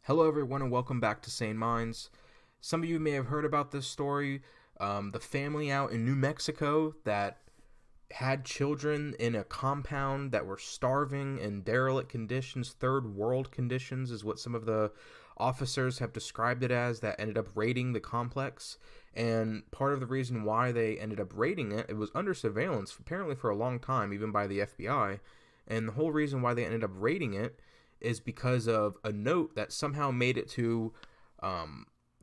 Hello, everyone, and welcome back to Sane Minds. Some of you may have heard about this story. The family out in New Mexico that had children in a compound that were starving in derelict conditions, third world conditions, is what some of the officers have described it as, that ended up raiding the complex. And part of the reason why they ended up raiding it, it was under surveillance, apparently for a long time, even by the FBI. And the whole reason why they ended up raiding it is because of a note that somehow made it to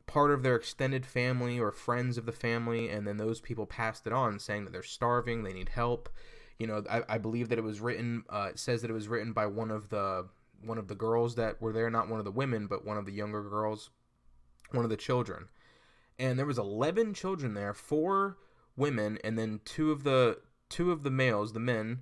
part of their extended family or friends of the family, and then those people passed it on saying that they're starving, they need help. I believe that it was written, it says that it was written by one of the girls that were there, not one of the women, but one of the younger girls, one of the children. And there was 11 children there, 4 women, and then two of the males, the men.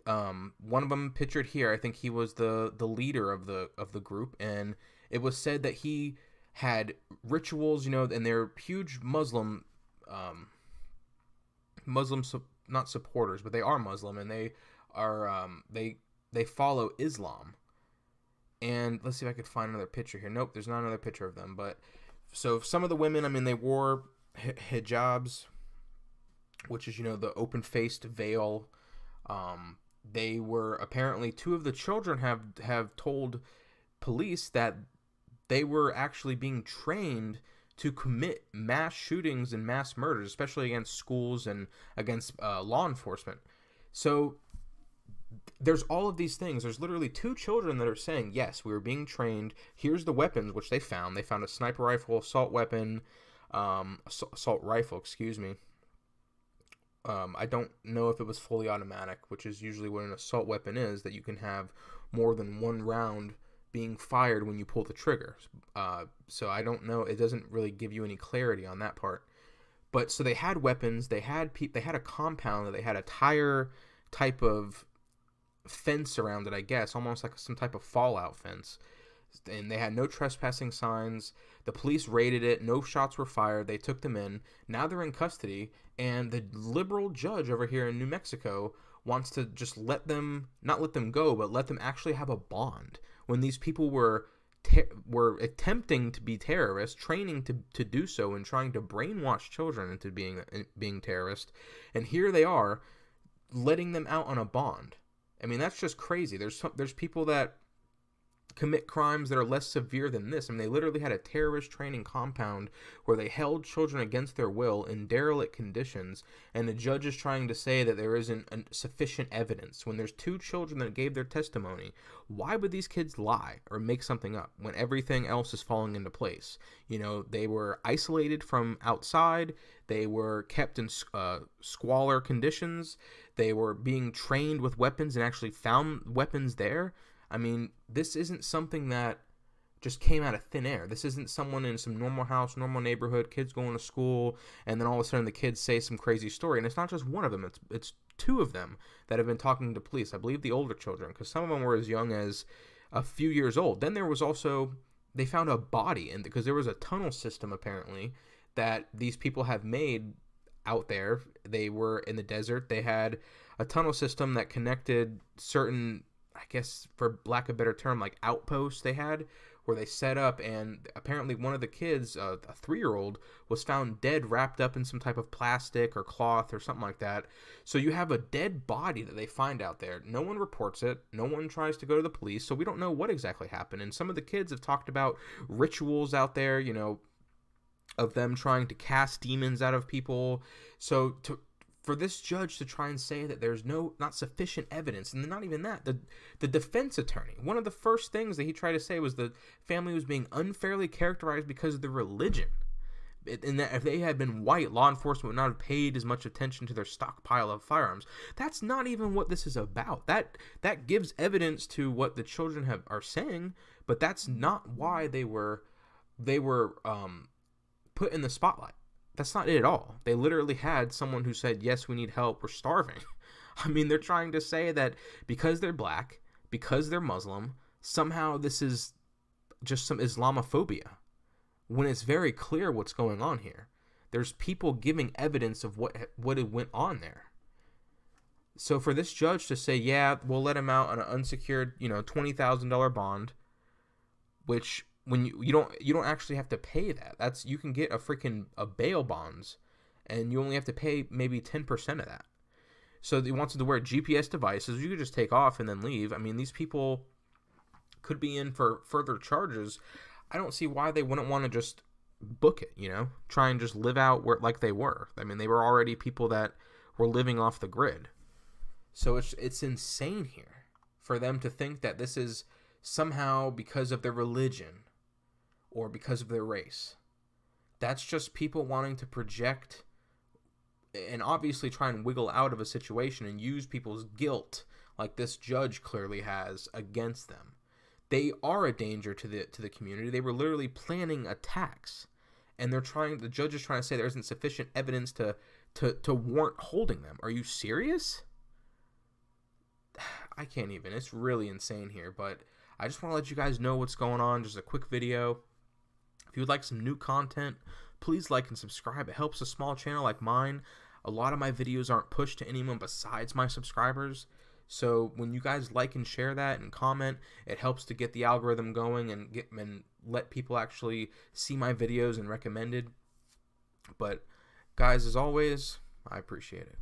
One of them pictured here, I think he was the leader of the group, and it was said that he had rituals, and they're huge Muslim, not supporters, but they are Muslim, and they are they follow Islam. And let's see if I could find another picture here. Nope, there's not another picture of them. But so some of the women, I mean, they wore hijabs, which is the open-faced veil. They were apparently, 2 of the children have told police that they were actually being trained to commit mass shootings and mass murders, especially against schools and against law enforcement. So there's all of these things. There's literally 2 children that are saying, yes, we were being trained. Here's the weapons, which they found. They found a sniper rifle, assault rifle, excuse me. I don't know if it was fully automatic, which is usually what an assault weapon is, that you can have more than one round being fired when you pull the trigger. So I don't know. It doesn't really give you any clarity on that part. But so they had weapons. They had a compound that they had a tire type of fence around it, I guess, almost like some type of fallout fence. And they had no trespassing signs. The police raided it. No shots were fired. They took them in. Now they're in custody. And the liberal judge over here in New Mexico wants to just not let them go, but let them actually have a bond. When these people were attempting to be terrorists, training to do so, and trying to brainwash children into being terrorists. And here they are, letting them out on a bond. I mean, that's just crazy. There's people that commit crimes that are less severe than this. I mean, they literally had a terrorist training compound where they held children against their will in derelict conditions, and the judge is trying to say that there isn't sufficient evidence. When there's 2 children that gave their testimony, why would these kids lie or make something up when everything else is falling into place? They were isolated from outside. They were kept in squalor conditions. They were being trained with weapons and actually found weapons there. I mean, this isn't something that just came out of thin air. This isn't someone in some normal house, normal neighborhood, kids going to school, and then all of a sudden the kids say some crazy story. And it's not just one of them. It's 2 of them that have been talking to police. I believe the older children, because some of them were as young as a few years old. Then there was also, they found a body, and because there was a tunnel system apparently that these people have made out there. They were in the desert. They had a tunnel system that connected certain, I guess for lack of a better term, like outposts they had, where they set up, and apparently one of the kids, a 3-year-old, was found dead, wrapped up in some type of plastic or cloth or something like that. So you have a dead body that they find out there. No one reports it. No one tries to go to the police, so we don't know what exactly happened. And some of the kids have talked about rituals out there, of them trying to cast demons out of people. So for this judge to try and say that there's not sufficient evidence, and not even that, the defense attorney, one of the first things that he tried to say was the family was being unfairly characterized because of their religion. And that if they had been white, law enforcement would not have paid as much attention to their stockpile of firearms. That's not even what this is about. That gives evidence to what the children are saying, but that's not why they were put in the spotlight. That's not it at all. They literally had someone who said, yes, we need help, we're starving. I mean, they're trying to say that because they're black, because they're Muslim, somehow this is just some Islamophobia, when it's very clear what's going on here. There's people giving evidence of what went on there. So for this judge to say, yeah, we'll let him out on an unsecured, $20,000 bond, which when you don't actually have to pay that. That's, you can get a bail bonds, and you only have to pay maybe 10% of that. So they wanted to wear GPS devices. You could just take off and then leave. I mean, these people could be in for further charges. I don't see why they wouldn't want to just book it, try and just live out like they were. I mean, they were already people that were living off the grid. So it's insane here for them to think that this is somehow because of their religion or because of their race. That's just people wanting to project and obviously try and wiggle out of a situation and use people's guilt, like this judge clearly has, against them. They are a danger to the community. They were literally planning attacks, and the judge is trying to say there isn't sufficient evidence to warrant holding them. Are you serious? I can't even. It's really insane here, but I just want to let you guys know what's going on. Just a quick video. If you would like some new content, please like and subscribe. It helps a small channel like mine. A lot of my videos aren't pushed to anyone besides my subscribers. So when you guys like and share that and comment, it helps to get the algorithm going and let people actually see my videos and recommended. But guys, as always, I appreciate it.